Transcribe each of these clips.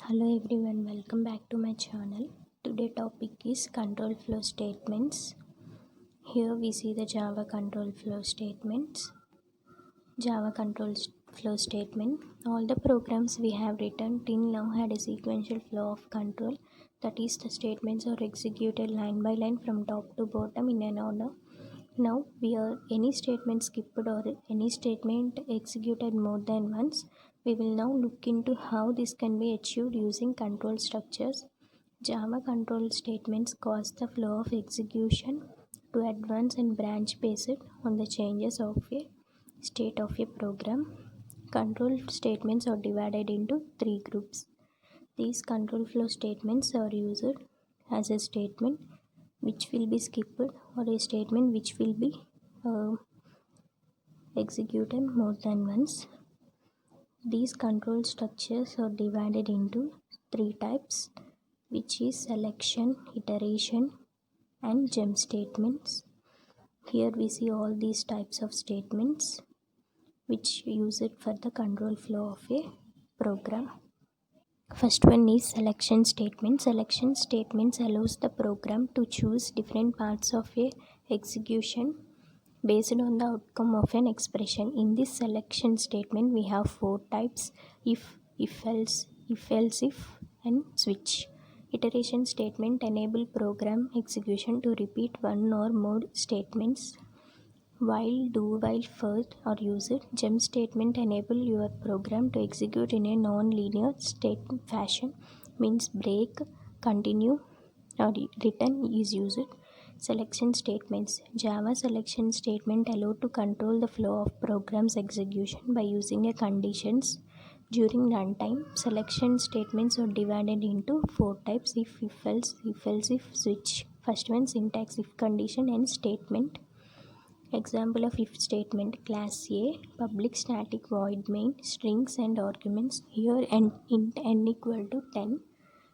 Hello everyone, welcome back to my channel. Today topic is control flow statements. Here we see the Java control flow statements. Java flow statement. All the programs we have written till now had a sequential flow of control. That is, the statements are executed line by line from top to bottom in an order. Now any statement skipped or any statement executed more than once. We will now look into how this can be achieved using control structures. Java control statements cause the flow of execution to advance and branch based on the changes of a state of a program. Control statements are divided into three groups. These control flow statements are used as a statement which will be skipped or a statement which will be uh, executed more than once. These control structures are divided into three types, which is selection, iteration, and jump statements. Here we see all these types of statements which use it for the control flow of a program. First one is selection statement. Selection statements allows the program to choose different parts of a execution based on the outcome of an expression. In this selection statement we have four types: if else, if, and switch. Iteration statement enable program execution to repeat one or more statements. While, do, while, first are used. Jump statement enable your program to execute in a non-linear state fashion, means break, continue, or return is used. Selection statements. Java selection statement allow to control the flow of program's execution by using a conditions during runtime. Selection statements are divided into four types: if else, if, switch. First one, syntax: if condition and statement. Example of if statement: class A, public static void main, strings and arguments. Here int n equal to 10.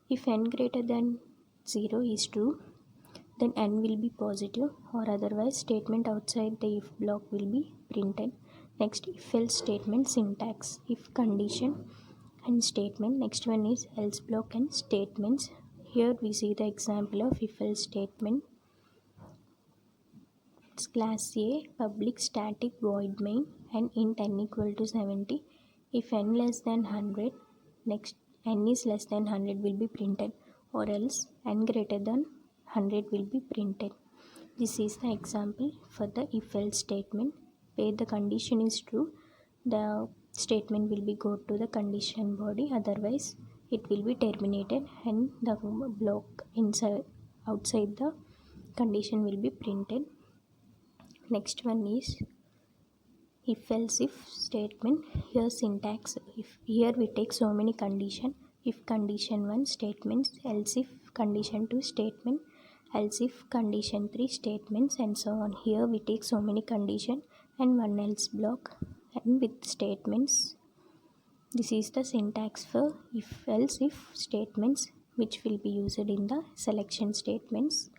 If n greater than 0 is true, then n will be positive, or otherwise statement outside the if block will be printed. Next, if else statement syntax: if condition and statement. Next one is else block and statements. Here we see the example of if else statement. It's class A, public static void main, and int n equal to 70. If n less than 100, next n is less than 100 will be printed, or else n greater than 100 will be printed. This is the example for the if else statement, where the condition is true, the statement will be go to the condition body, otherwise it will be terminated and the block inside outside the condition will be printed. Next one is if else if statement. Here syntax: if here we take so many condition: if condition 1 statements, else if condition 2 statement, else if condition 3 statements, and so on. Here we take so many condition and one else block and with statements. This is the syntax for if else if statements, which will be used in the selection statements.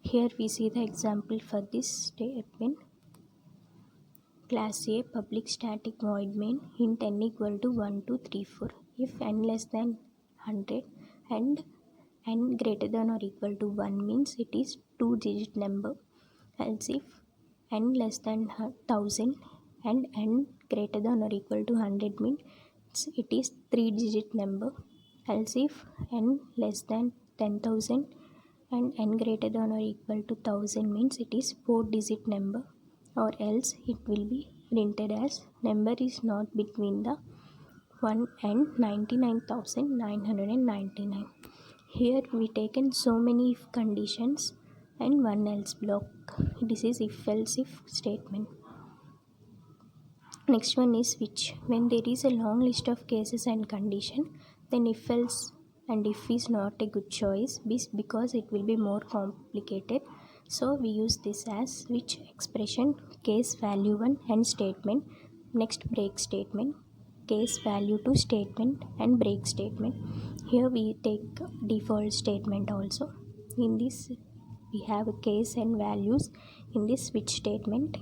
Here we see the example for this statement. Class A, public static void main, int n equal to 1, 2, 3, 4. If n less than 100 and n greater than or equal to 1 means it is 2-digit number. Else if n less than 1000 and n greater than or equal to 100 means it is 3-digit number. Else if n less than 10,000 and n greater than or equal to 1000 means it is 4-digit number, or else it will be printed as number is not between the 1 and 99,999. Here we taken so many if conditions and one else block. This is if else if statement. Next one is switch. When there is a long list of cases and condition, then if else and if is not a good choice because it will be more complicated. So we use this as switch expression: case value 1 and statement. Next, break statement: case value 2 statement and break statement. Here we take default statement also. In this we have a case and values in this switch statement.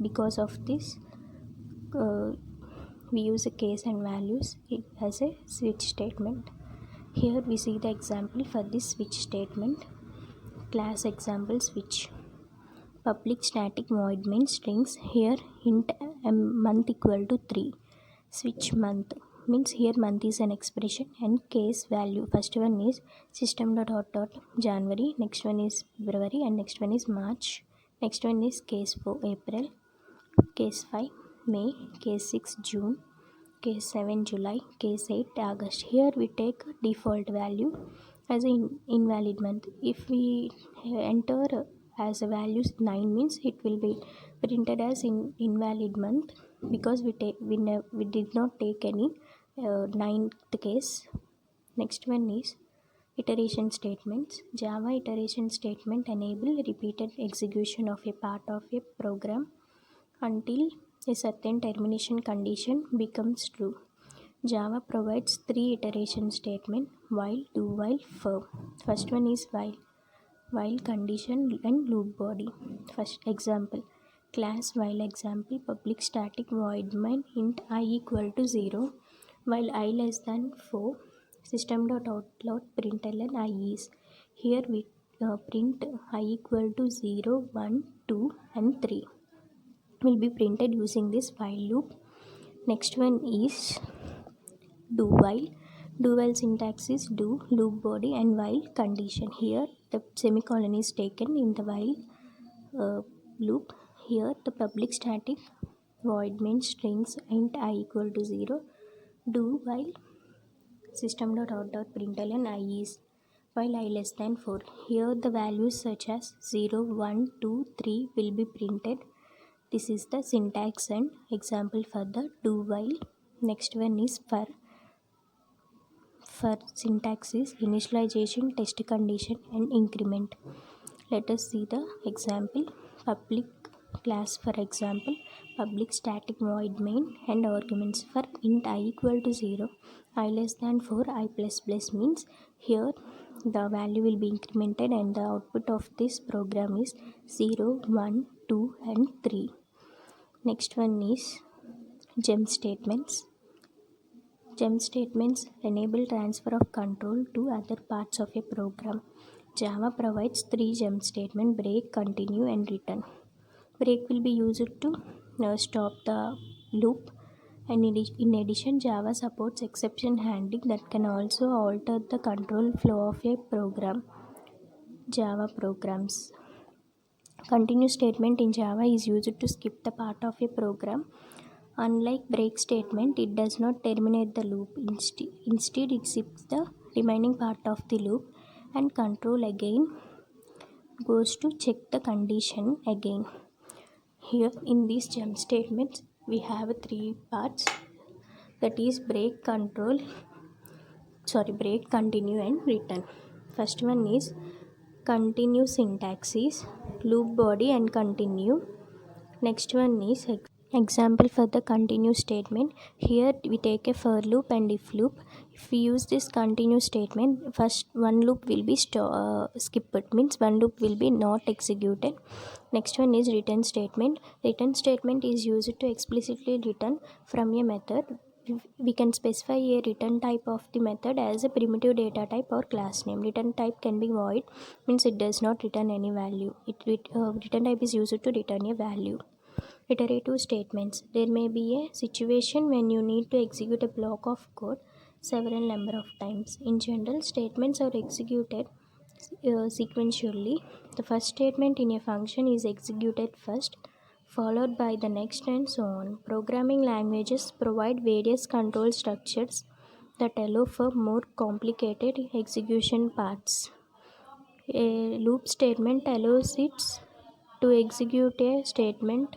Because of this we use a case and values as a switch statement. Here we see the example for this switch statement. Class example switch. Public static void main strings. Here int month equal to 3. Switch month means here month is an expression and case value. First one is system dot January, next one is February, and next one is March. Next one is case 4 April, case 5 May, case 6 June, case 7 July, case 8 August. Here we take default value as an invalid month. If we enter as a value 9 means it will be printed as invalid month, because we did not take any ninth case. Next one is iteration statements. Java iteration statement enable repeated execution of a part of a program until a certain termination condition becomes true. Java provides 3 iteration statements: while, do while, for. First one is while condition and loop body. First example, class while example, public static void main int I equal to 0 while I less than 4, system.out println I is. Here we print I equal to 0, 1, 2 and 3 will be printed using this while loop. Next one is do while. Do while syntax is do, loop body and while condition. Here the semicolon is taken in the while loop. Here the public static void main strings int I equal to 0. Do while system.out.println I is while I less than 4. Here the values such as 0, 1, 2, 3 will be printed. This is the syntax and example for the do while. Next one is for. For syntax is initialization, test condition and increment. Let us see the example. Public class, for example, public static void main and arguments for int I equal to 0, I less than 4, I plus plus means here the value will be incremented and the output of this program is 0, 1, 2 and 3. Next one is gem statements. Gem statements enable transfer of control to other parts of a program. Java provides 3 gem statements: break, continue and return. Break will be used to stop the loop, and in addition Java supports exception handling that can also alter the control flow of a program. Java programs. Continue statement in Java is used to skip the part of a program. Unlike break statement, it does not terminate the loop. Instead, it skips the remaining part of the loop, and control again goes to check the condition again. Here in these gem statements, we have 3 parts, that is break, continue and return. First one is continue syntax is loop body and continue. Next one is example for the continue statement. Here we take a for loop and if loop. If we use this continue statement, first one loop will be skipped, means one loop will be not executed. Next one is return statement. Return statement is used to explicitly return from a method. We can specify a return type of the method as a primitive data type or class name. Return type can be void, means it does not return any value. Return type is used to return a value. Iterative statements. There may be a situation when you need to execute a block of code several number of times. In general, statements are executed sequentially. The first statement in a function is executed first, followed by the next and so on. Programming languages provide various control structures that allow for more complicated execution paths. A loop statement allows it to execute a statement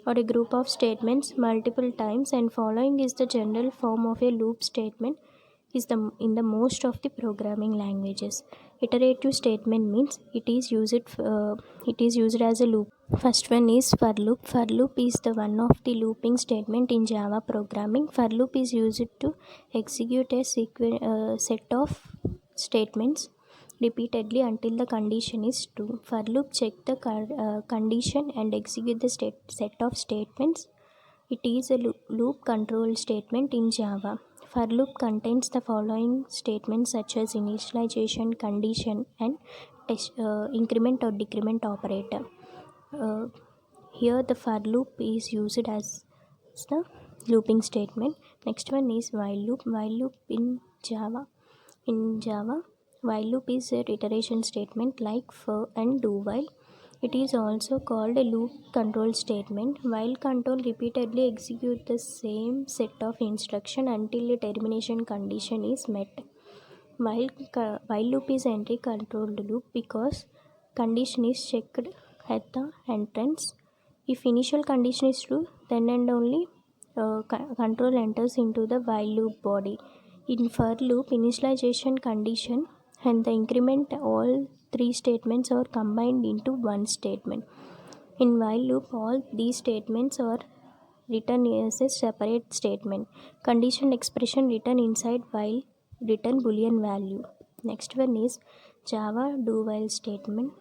or a group of statements multiple times, and following is the general form of a loop statement in the most of the programming languages. Iterative statement means it is used as a loop. First one is for loop. For loop is the one of the looping statement in Java programming. For loop is used to execute a set of statements repeatedly until the condition is true. For loop check the condition and execute the set of statements It is a loop control statement in Java. For loop contains the following statements such as initialization, condition, and increment or decrement operator. Uh, Here the for loop is used as the looping statement. Next one is while loop. While loop in Java. In Java, while loop is a iteration statement like for and do while. It is also called a loop control statement. While control repeatedly execute the same set of instruction until a termination condition is met. While loop is entry controlled loop because condition is checked at the entrance. If initial condition is true, then and only control enters into the while loop body. In for loop, initialization condition and the increment, all three statements are combined into one statement. In while loop, all these statements are written as a separate statement. Condition expression written inside while return boolean value. Next one is Java do while statement.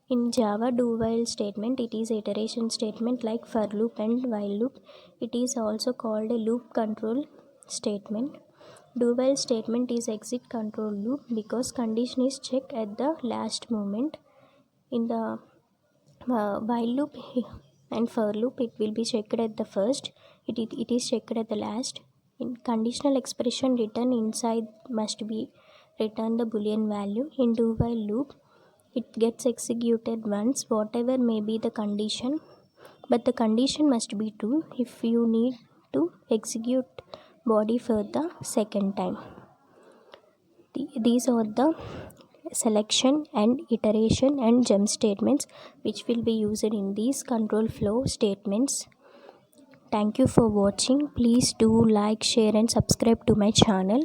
In Java do while statement, it is iteration statement like for loop and while loop. It is also called a loop control statement. Do while statement is exit control loop because condition is checked at the last moment. In the while loop and for loop, it will be checked at the first. It is checked at the last. In conditional expression written inside must be return the boolean value. In do while loop, it gets executed once, whatever may be the condition, but the condition must be true if you need to execute body for the second time. These are the selection and iteration and jump statements which will be used in these control flow statements. Thank you for watching. Please do like, share and subscribe to my channel.